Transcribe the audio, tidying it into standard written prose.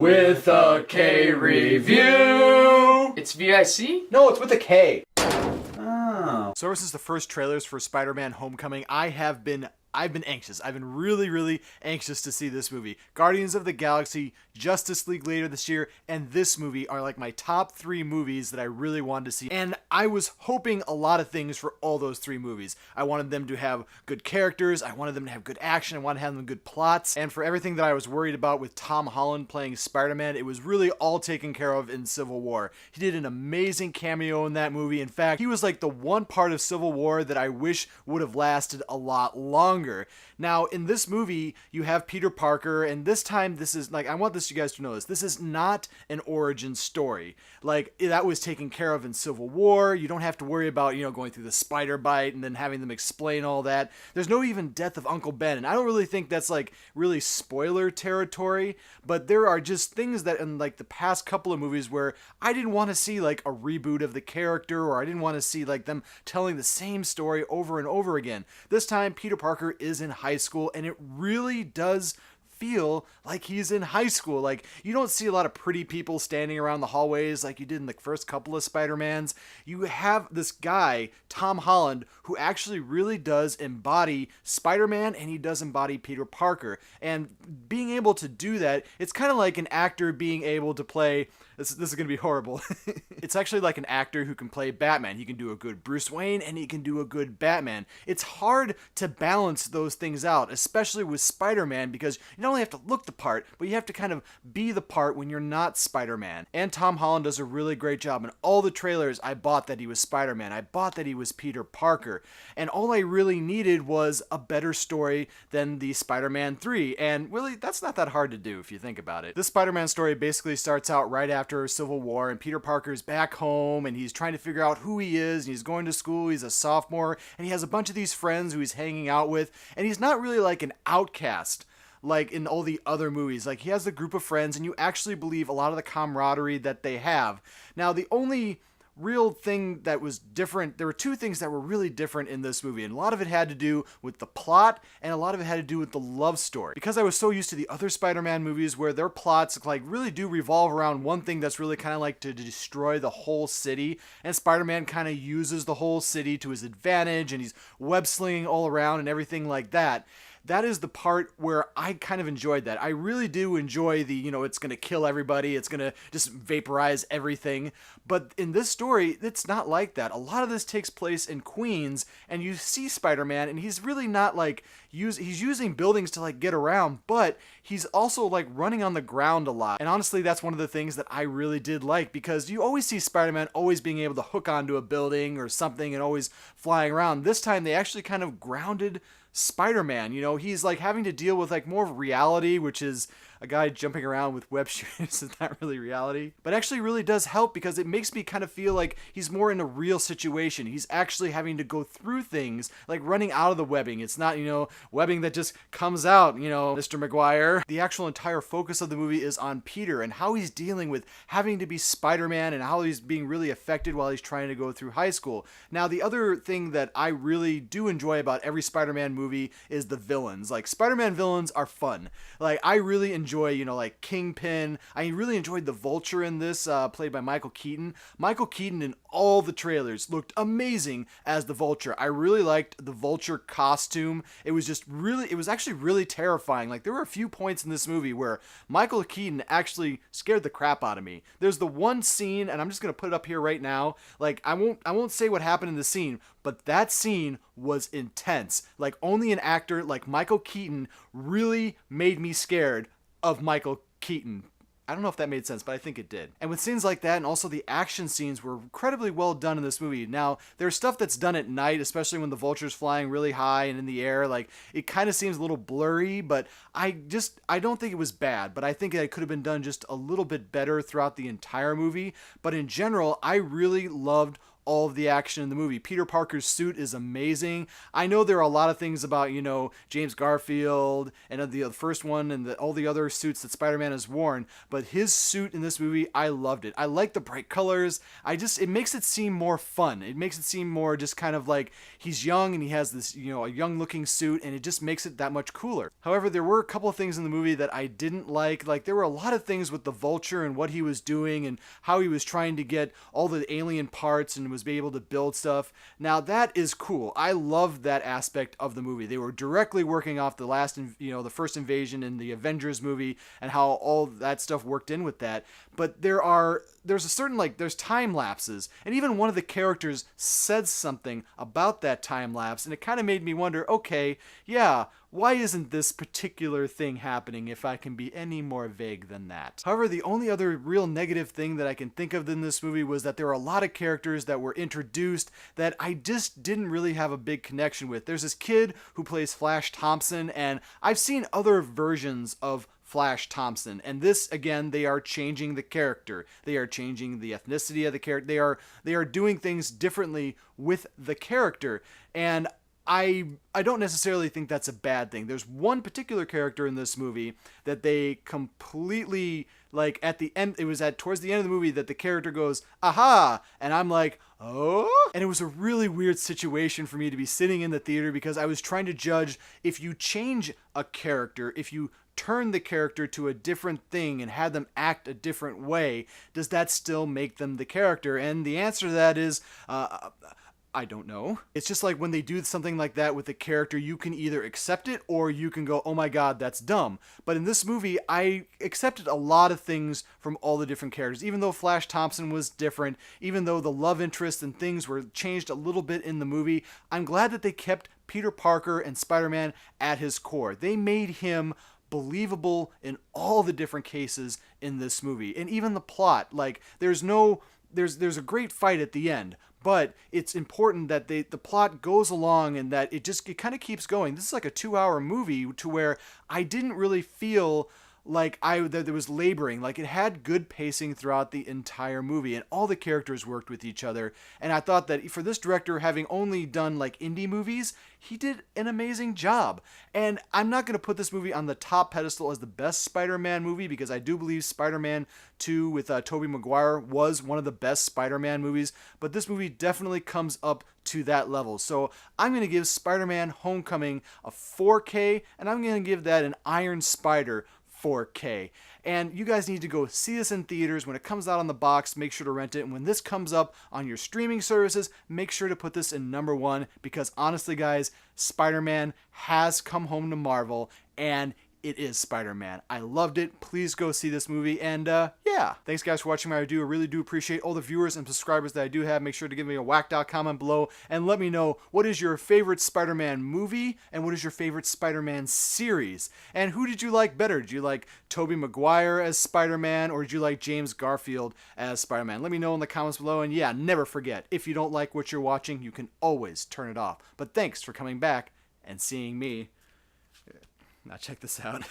With a K review. It's VIC? No, it's with a K. Oh. So ever since the first trailers for Spider-Man Homecoming, I've been anxious. I've been really anxious to see this movie. Guardians of the Galaxy, Justice League later this year, and this movie are like my top 3 movies that I really wanted to see. And I was hoping a lot of things for all those 3 movies. I wanted them to have good characters, I wanted them to have good action, I wanted to have them good plots, and for everything that I was worried about with Tom Holland playing Spider-Man, it was really all taken care of in Civil War. He did an amazing cameo in that movie. In fact, he was like the one part of Civil War that I wish would have lasted a lot longer. Now, in this movie, you have Peter Parker, and this time, this is, like, I want you guys to know this is not an origin story. Like, that was taken care of in Civil War. You don't have to worry about, going through the spider bite and then having them explain all that. There's no even death of Uncle Ben, and I don't really think that's, like, really spoiler territory, but there are just things that in, like, the past couple of movies where I didn't want to see, like, a reboot of the character, or I didn't want to see, like, them telling the same story over and over again. This time, Peter Parker is in high school, and it really does feel like he's in high school. Like, you don't see a lot of pretty people standing around the hallways like you did in the first couple of Spider-Mans. You have this guy, Tom Holland, who actually really does embody Spider-Man, and he does embody Peter Parker. And being able to do that, it's kind of like an actor being able to play... This is going to be horrible. It's actually like an actor who can play Batman. He can do a good Bruce Wayne, and he can do a good Batman. It's hard to balance those things out, especially with Spider-Man, because you not only have to look the part, but you have to kind of be the part when you're not Spider-Man. And Tom Holland does a really great job. In all the trailers, I bought that he was Spider-Man. I bought that he was Peter Parker. And all I really needed was a better story than the Spider-Man 3. And really, that's not that hard to do if you think about it. This Spider-Man story basically starts out right after Civil War, and Peter Parker's back home, and he's trying to figure out who he is, and he's going to school, he's a sophomore, and he has a bunch of these friends who he's hanging out with, and he's not really like an outcast like in all the other movies. Like, he has a group of friends, and you actually believe a lot of the camaraderie that they have. Now, the only real thing that was different, there were 2 things that were really different in this movie, and a lot of it had to do with the plot, and a lot of it had to do with the love story. Because I was so used to the other Spider-Man movies where their plots like really do revolve around one thing that's really kind of like to destroy the whole city, and Spider-Man kind of uses the whole city to his advantage, and he's web-slinging all around and everything like that. That is the part where I kind of enjoyed that. I really do enjoy the, it's going to kill everybody, it's going to just vaporize everything. But in this story, it's not like that. A lot of this takes place in Queens, and you see Spider-Man, and he's really not like, he's using buildings to like get around, but he's also like running on the ground a lot. And honestly, that's one of the things that I really did like, because you always see Spider-Man always being able to hook onto a building or something and always flying around. This time, they actually kind of grounded Spider-Man. He's like having to deal with like more of reality, which is a guy jumping around with web shooters. Is not really reality, but actually really does help, because it makes me kind of feel like he's more in a real situation. He's actually having to go through things like running out of the webbing. It's not, webbing that just comes out, Mr. Maguire. The actual entire focus of the movie is on Peter and how he's dealing with having to be Spider-Man, and how he's being really affected while he's trying to go through high school. Now, the other thing that I really do enjoy about every Spider-Man movie is the villains. Like, Spider-Man villains are fun. Like, I really enjoy, like Kingpin. I really enjoyed the Vulture in this, played by Michael Keaton. Michael Keaton in all the trailers looked amazing as the Vulture. I really liked the Vulture costume. It was actually really terrifying. Like, there were a few points in this movie where Michael Keaton actually scared the crap out of me. There's the one scene, and I'm just gonna put it up here right now. Like, I won't say what happened in the scene, but that scene was intense. Like, only an actor like Michael Keaton really made me scared of Michael Keaton. I don't know if that made sense, but I think it did. And with scenes like that, and also the action scenes were incredibly well done in this movie. Now, there's stuff that's done at night, especially when the Vulture's flying really high and in the air. Like, it kind of seems a little blurry, but I don't think it was bad, but I think it could have been done just a little bit better throughout the entire movie. But in general, I really loved all of the action in the movie. Peter Parker's suit is amazing. I know there are a lot of things about, James Garfield and the first one and all the other suits that Spider-Man has worn, but his suit in this movie, I loved it. I like the bright colors. It makes it seem more fun. It makes it seem more just kind of like he's young and he has this, a young looking suit, and it just makes it that much cooler. However, there were a couple of things in the movie that I didn't like. Like, there were a lot of things with the Vulture and what he was doing and how he was trying to get all the alien parts and was able to build stuff. Now, that is cool. I love that aspect of the movie. They were directly working off the first invasion in the Avengers movie and how all that stuff worked in with that. But there's a certain, there's time lapses, and even one of the characters said something about that time lapse, and it kind of made me wonder, okay, yeah, why isn't this particular thing happening if I can be any more vague than that? However, the only other real negative thing that I can think of in this movie was that there were a lot of characters that were introduced that I just didn't really have a big connection with. There's this kid who plays Flash Thompson, and I've seen other versions of Flash Thompson, and this, again, they are changing the character. They are changing the ethnicity of the character. They are doing things differently with the character, and I don't necessarily think that's a bad thing. There's one particular character in this movie that they completely, at the end, it was towards the end of the movie that the character goes, aha, and I'm like, oh? And it was a really weird situation for me to be sitting in the theater because I was trying to judge if you change a character, if you turn the character to a different thing and had them act a different way, does that still make them the character? And the answer to that is, I don't know. It's just like when they do something like that with a character, you can either accept it or you can go, oh my god, that's dumb. But in this movie, I accepted a lot of things from all the different characters. Even though Flash Thompson was different, even though the love interest and things were changed a little bit in the movie, I'm glad that they kept Peter Parker and Spider-Man at his core. They made him believable in all the different cases in this movie. And even the plot, there's a great fight at the end, but it's important that the plot goes along and that it kind of keeps going. This is like a 2-hour movie to where I didn't really feel like that there was laboring. Like, it had good pacing throughout the entire movie, and all the characters worked with each other. And I thought that for this director, having only done indie movies, he did an amazing job. And I'm not going to put this movie on the top pedestal as the best Spider-Man movie, because I do believe Spider-Man 2 with Tobey Maguire was one of the best Spider-Man movies, but this movie definitely comes up to that level. So I'm going to give Spider-Man Homecoming a 4K, and I'm going to give that an Iron Spider 4K. And you guys need to go see this in theaters. When it comes out on the box, make sure to rent it. And when this comes up on your streaming services, make sure to put this in number 1, because honestly, guys, Spider-Man has come home to Marvel, and it is Spider-Man. I loved it. Please go see this movie. And yeah, thanks guys for watching my review. I really do appreciate all the viewers and subscribers that I do have. Make sure to give me a whacked out comment below and let me know what is your favorite Spider-Man movie and what is your favorite Spider-Man series. And who did you like better? Did you like Tobey Maguire as Spider-Man, or did you like James Garfield as Spider-Man? Let me know in the comments below. And yeah, never forget, if you don't like what you're watching, you can always turn it off. But thanks for coming back and seeing me. Now check this out.